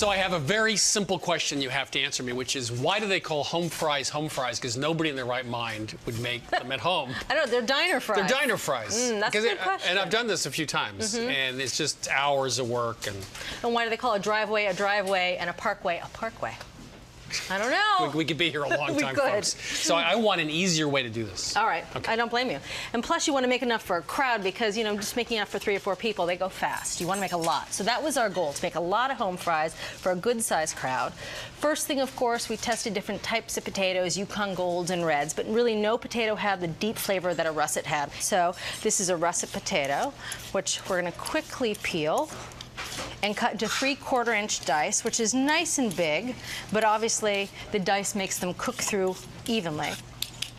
So I have a very simple question you have to answer me, which is why do they call home fries? Because nobody in their right mind would make them at home. I don't know, they're diner fries. They're diner fries. That's a good question. And I've done this a few times, and it's just hours of work. And why do they call a driveway, and a parkway? I don't know. We could be here a long time, could. folks. So I want an easier way to do this. All right. Okay. I don't blame you. And plus, you want to make enough for a crowd because, you know, just making enough for 3 or 4 people, they go fast. You want to make a lot. So that was our goal, to make a lot of home fries for a good-sized crowd. First thing, of course, we tested different types of potatoes, Yukon Golds and Reds, but really no potato had the deep flavor that a russet had. So this is a russet potato, which we're going to quickly peel and cut into 3/4-inch dice, which is nice and big, but obviously the dice makes them cook through evenly.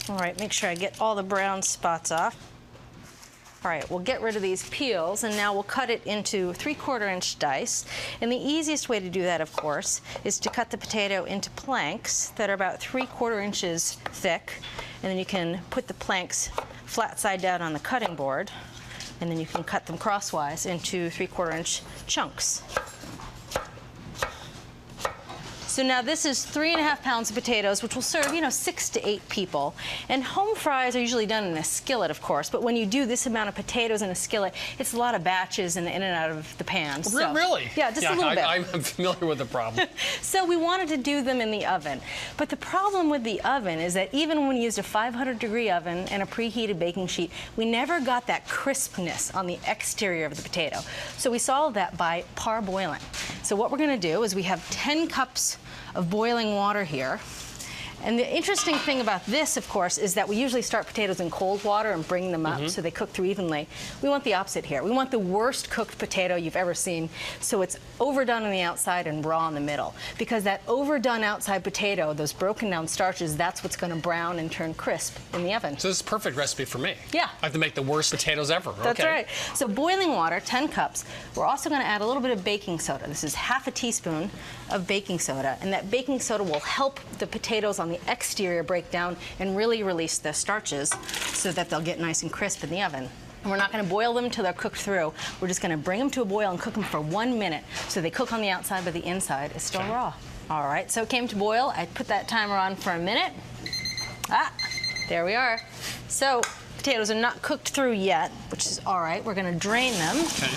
All right, make sure I get all the brown spots off. All right, we'll get rid of these peels, and now we'll cut it into 3/4-inch dice. And the easiest way to do that, of course, is to cut the potato into planks that are about 3/4 inches thick, and then you can put the planks flat side down on the cutting board, and then you can cut them crosswise into 3/4-inch chunks. So now this is 3½ pounds of potatoes, which will serve, you know, 6 to 8 people. And home fries are usually done in a skillet, of course, but when you do this amount of potatoes in a skillet, it's a lot of batches in and out of the pan. So, really? Yeah, just a little bit. I'm familiar with the problem. So we wanted to do them in the oven. But the problem with the oven is that even when we used a 500-degree oven and a preheated baking sheet, we never got that crispness on the exterior of the potato. So we solved that by parboiling. So what we're going to do is we have 10 cups of boiling water here. And the interesting thing about this, of course, is that we usually start potatoes in cold water and bring them up so they cook through evenly. We want the opposite here. We want the worst cooked potato you've ever seen, so it's overdone on the outside and raw in the middle. Because that overdone outside potato, those broken down starches, that's what's going to brown and turn crisp in the oven. So this is a perfect recipe for me. Yeah. I have to make the worst potatoes ever. That's okay. right. So boiling water, 10 cups. We're also going to add a little bit of baking soda. This is ½ a teaspoon of baking soda, and that baking soda will help the potatoes on the exterior break down and really release the starches so that they'll get nice and crisp in the oven. And we're not going to boil them until they're cooked through. We're just going to bring them to a boil and cook them for 1 minute so they cook on the outside but the inside is still raw. All right, so it came to boil. I put that timer on for a minute. There we are. So potatoes are not cooked through yet, which is all right. We're going to drain them. Okay.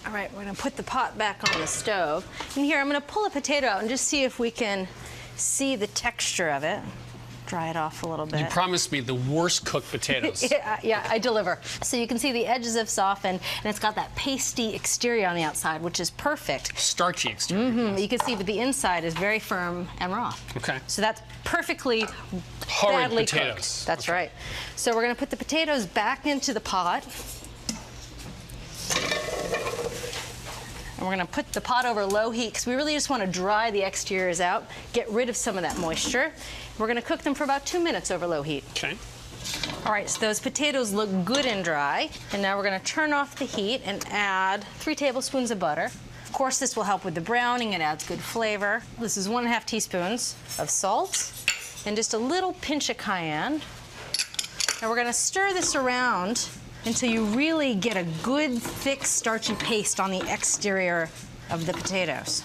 All right, we're going to put the pot back on the stove. And here, I'm going to pull a potato out and just see if we can see the texture of it. Dry it off a little bit. You promised me the worst cooked potatoes. Yeah, I deliver. So you can see the edges have softened, and it's got that pasty exterior on the outside, which is perfect. Starchy exterior. You can see, but the inside is very firm and raw. Okay. So that's perfectly Horrid badly potatoes. cooked. That's right. So we're going to put the potatoes back into the pot. And we're going to put the pot over low heat because we really just want to dry the exteriors out, get rid of some of that moisture. We're going to cook them for about 2 minutes over low heat. Okay. All right, so those potatoes look good and dry. And now we're going to turn off the heat and add 3 tablespoons of butter. Of course, this will help with the browning. It adds good flavor. This is 1½ teaspoons of salt and just a little pinch of cayenne. And we're going to stir this around until you really get a good, thick, starchy paste on the exterior of the potatoes.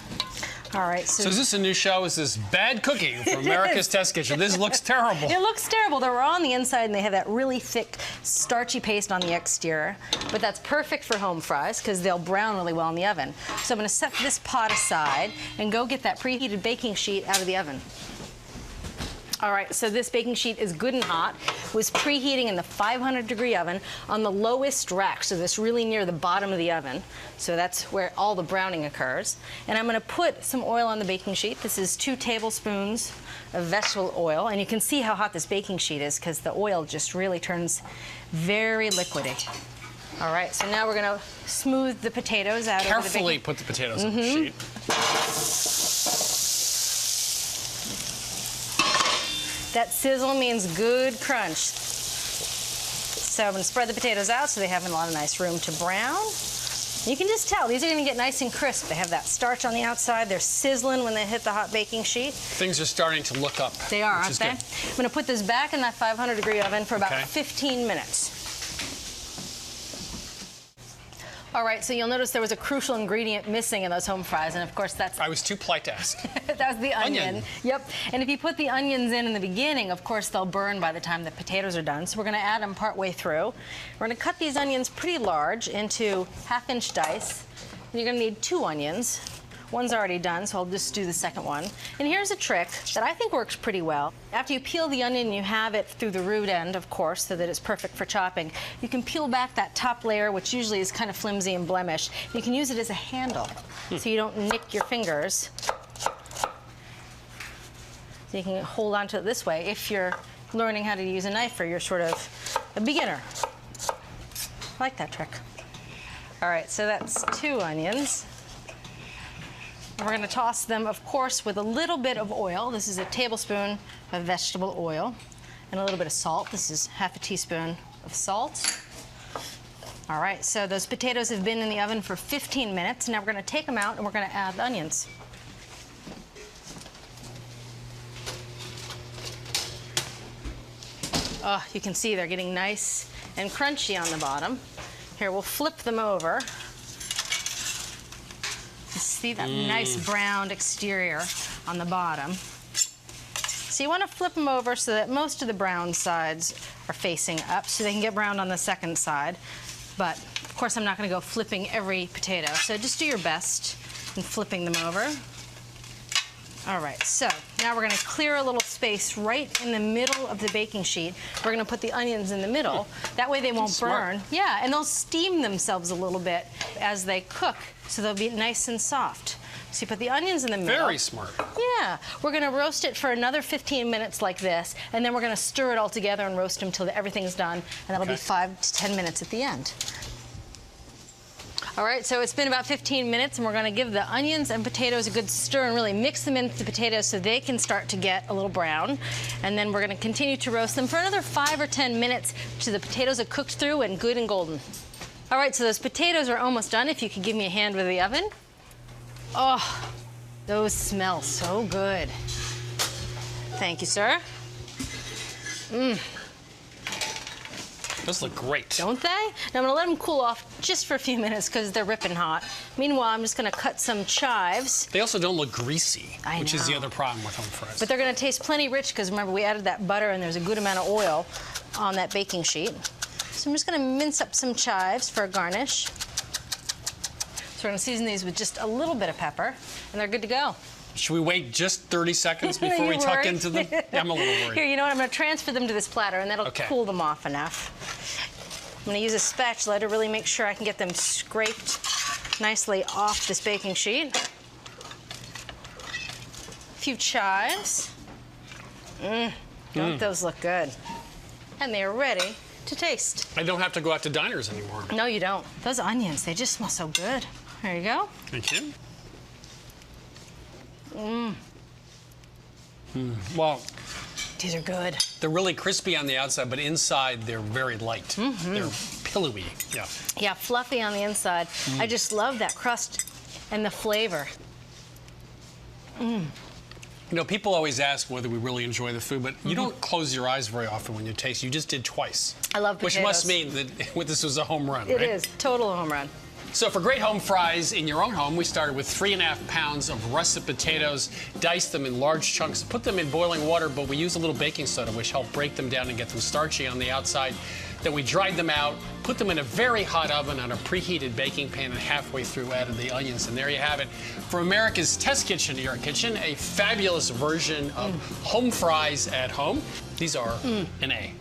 All right. So is this a new show? Is this bad cooking from America's Test Kitchen? This looks terrible. It looks terrible. They're raw on the inside, and they have that really thick, starchy paste on the exterior. But that's perfect for home fries because they'll brown really well in the oven. So I'm going to set this pot aside and go get that preheated baking sheet out of the oven. All right, so this baking sheet is good and hot. It was preheating in the 500-degree oven on the lowest rack, so this really near the bottom of the oven. So that's where all the browning occurs. And I'm going to put some oil on the baking sheet. This is 2 tablespoons of vegetable oil, and you can see how hot this baking sheet is because the oil just really turns very liquidy. All right, so now we're going to smooth the potatoes out. Carefully put the potatoes on the sheet. That sizzle means good crunch. So I'm going to spread the potatoes out so they have a lot of nice room to brown. You can just tell, these are going to get nice and crisp. They have that starch on the outside. They're sizzling when they hit the hot baking sheet. Things are starting to look up. They are, aren't they? Good. I'm going to put this back in that 500-degree oven for about 15 minutes. All right, so you'll notice there was a crucial ingredient missing in those home fries, and of course that's... I was too polite to ask. that was the onion. Yep, and if you put the onions in the beginning, of course they'll burn by the time the potatoes are done, so we're gonna add them partway through. We're gonna cut these onions pretty large into half-inch dice, and you're gonna need 2 onions. One's already done, so I'll just do the second one. And here's a trick that I think works pretty well. After you peel the onion, you have it through the root end, of course, so that it's perfect for chopping. You can peel back that top layer, which usually is kind of flimsy and blemished. You can use it as a handle, so you don't nick your fingers. So you can hold on to it this way if you're learning how to use a knife or you're sort of a beginner. I like that trick. All right, so that's 2 onions. We're going to toss them, of course, with a little bit of oil. This is a tablespoon of vegetable oil and a little bit of salt. This is half a teaspoon of salt. All right, so those potatoes have been in the oven for 15 minutes. Now we're going to take them out and we're going to add the onions. Oh, you can see they're getting nice and crunchy on the bottom. Here, we'll flip them over. See that nice browned exterior on the bottom. So you want to flip them over so that most of the brown sides are facing up so they can get browned on the second side. But of course I'm not going to go flipping every potato, so just do your best in flipping them over. All right, so now we're going to clear a little space right in the middle of the baking sheet. We're going to put the onions in the middle. That way they won't burn. Yeah, and they'll steam themselves a little bit as they cook, so they'll be nice and soft. So you put the onions in the middle. Very smart. Yeah. We're going to roast it for another 15 minutes like this, and then we're going to stir it all together and roast them until everything's done, and that'll be 5 to 10 minutes at the end. All right, so it's been about 15 minutes, and we're going to give the onions and potatoes a good stir and really mix them into the potatoes so they can start to get a little brown. And then we're going to continue to roast them for another 5 or 10 minutes till the potatoes are cooked through and good and golden. All right, so those potatoes are almost done. If you could give me a hand with the oven. Oh, those smell so good. Thank you, sir. Those look great. Don't they? Now I'm gonna let them cool off just for a few minutes because they're ripping hot. Meanwhile, I'm just gonna cut some chives. They also don't look greasy, which is the other problem with home fries. But they're gonna taste plenty rich because remember we added that butter and there's a good amount of oil on that baking sheet. So I'm just gonna mince up some chives for a garnish. So we're gonna season these with just a little bit of pepper and they're good to go. Should we wait just 30 seconds before we tuck into them? Yeah, I'm a little worried. Here, you know what? I'm going to transfer them to this platter, and that'll cool them off enough. I'm going to use a spatula to really make sure I can get them scraped nicely off this baking sheet. A few chives. Don't those look good? And they are ready to taste. I don't have to go out to diners anymore. No, you don't. Those onions, they just smell so good. There you go. Thank you. Well, these are good. They're really crispy on the outside, but inside they're very light. They're pillowy. Yeah. Yeah, fluffy on the inside. I just love that crust and the flavor. You know, people always ask whether we really enjoy the food, but you don't close your eyes very often when you taste. You just did twice. I love potatoes. Which must mean that this was a home run, right? It is. Total home run. So for great home fries in your own home, we started with 3½ pounds of russet potatoes, diced them in large chunks, put them in boiling water, but we used a little baking soda, which helped break them down and get them starchy on the outside. Then we dried them out, put them in a very hot oven on a preheated baking pan, and halfway through added the onions. And there you have it. For America's test kitchen, New York Kitchen, a fabulous version of home fries at home. These are an A.